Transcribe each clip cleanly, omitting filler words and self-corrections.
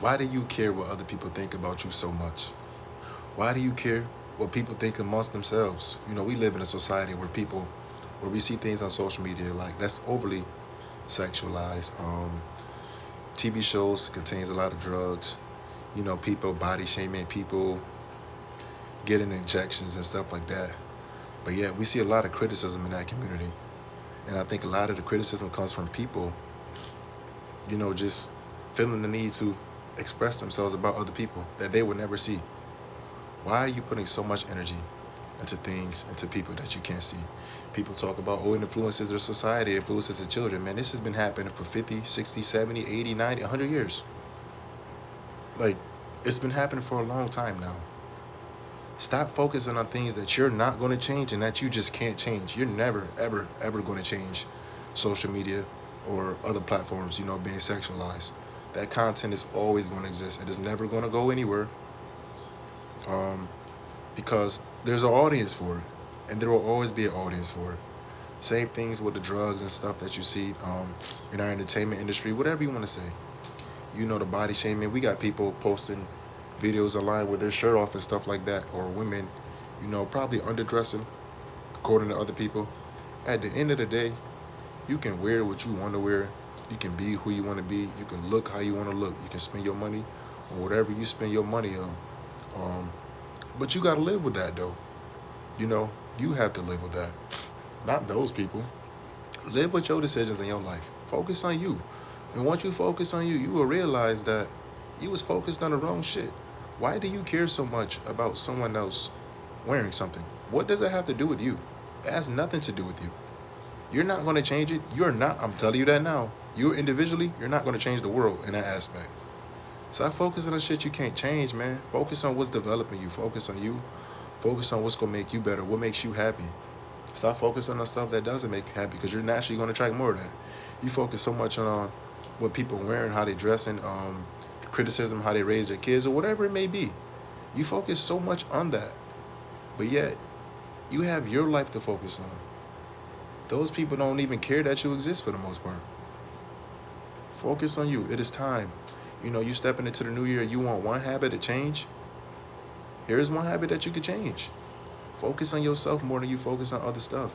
Why do you care what other people think about you so much? Why do you care what people think amongst themselves? You know, we live in a society where we see things on social media like that's overly sexualized. TV shows contains a lot of drugs. You know, people body shaming, people getting injections and stuff like that. But yeah, we see a lot of criticism in that community. And I think a lot of the criticism comes from people, just feeling the need to express themselves about other people that they would never see. Why are you putting so much energy into things, into people that you can't see? People talk about, it influences their society, it influences the children. Man, this has been happening for 50, 60, 70, 80, 90, 100 years. Like, it's been happening for a long time now. Stop focusing on things that you're not going to change and that you just can't change. You're never, ever, ever going to change social media or other platforms, being sexualized. That content is always going to exist. It is never going to go anywhere, um, because there's an audience for it, and there will always be an audience for it. Same things with the drugs and stuff that you see in our entertainment industry, whatever you want to say. The body shaming. We got people posting videos online with their shirt off and stuff like that, or women, probably underdressing, according to other people. At the end of the day, you can wear what you want to wear. You can be who you want to be. You can look how you want to look. You can spend your money on whatever you spend your money on. But you got to live with that, though. You have to live with that. Not those people. Live with your decisions in your life. Focus on you. And once you focus on you, you will realize that you was focused on the wrong shit. Why do you care so much about someone else wearing something? What does it have to do with you? It has nothing to do with you. You're not going to change it. You're not. I'm telling you that now. You individually, you're not going to change the world in that aspect. Stop focusing on shit you can't change, man. Focus on what's developing you. Focus on you. Focus on what's going to make you better. What makes you happy. Stop focusing on stuff that doesn't make you happy, because you're naturally going to attract more of that. You focus so much on what people wearing, how they dressing, criticism, how they raise their kids, or whatever it may be. You focus so much on that, but yet you have your life to focus on. Those people don't even care that you exist for the most part. Focus on you. It is time. You stepping into the new year, you want one habit to change. Here's one habit that you could change. Focus on yourself more than you focus on other stuff.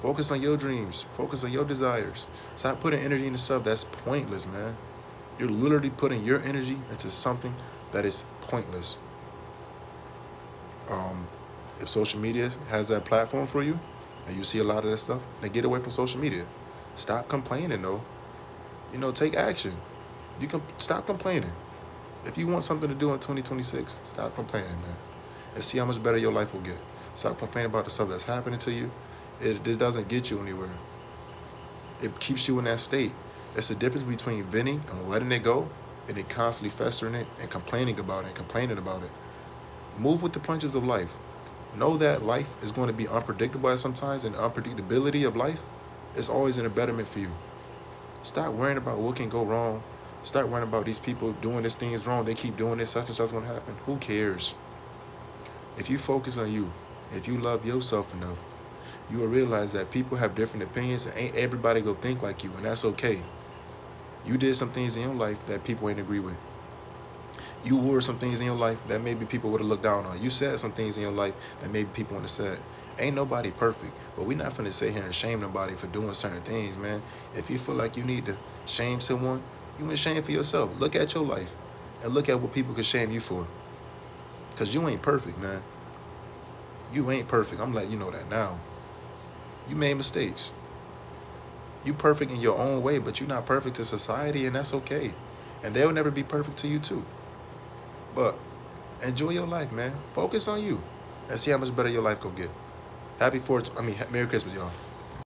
Focus on your dreams. Focus on your desires. Stop putting energy into stuff that's pointless, man. You're literally putting your energy into something that is pointless. If social media has that platform for you, and you see a lot of that stuff, then get away from social media. Stop complaining, though. Take action. You can stop complaining. If you want something to do in 2026, stop complaining, man, and see how much better your life will get. Stop complaining about the stuff that's happening to you. This doesn't get you anywhere. It keeps you in that state. It's the difference between venting and letting it go, and then constantly festering it and complaining about it. Move with the punches of life. Know that life is going to be unpredictable at sometimes, and the unpredictability of life is always in a betterment for you. Stop worrying about what can go wrong. Start worrying about these people doing this thing is wrong. They keep doing this, such and such is going to happen. Who cares? If you focus on you, if you love yourself enough, you will realize that people have different opinions, and ain't everybody go think like you, and that's okay. You did some things in your life that people ain't agree with. You wore some things in your life that maybe people would have looked down on. You said some things in your life that maybe people would have said. Ain't nobody perfect, but we're not finna sit here and shame nobody for doing certain things, man. If you feel like you need to shame someone, you ain't shame for yourself. Look at your life and look at what people could shame you for. Because you ain't perfect, man. You ain't perfect. I'm letting you know that now. You made mistakes. You perfect in your own way, but you're not perfect to society, and that's okay. And they'll never be perfect to you too. But enjoy your life, man. Focus on you and see how much better your life will get. Merry Christmas, y'all.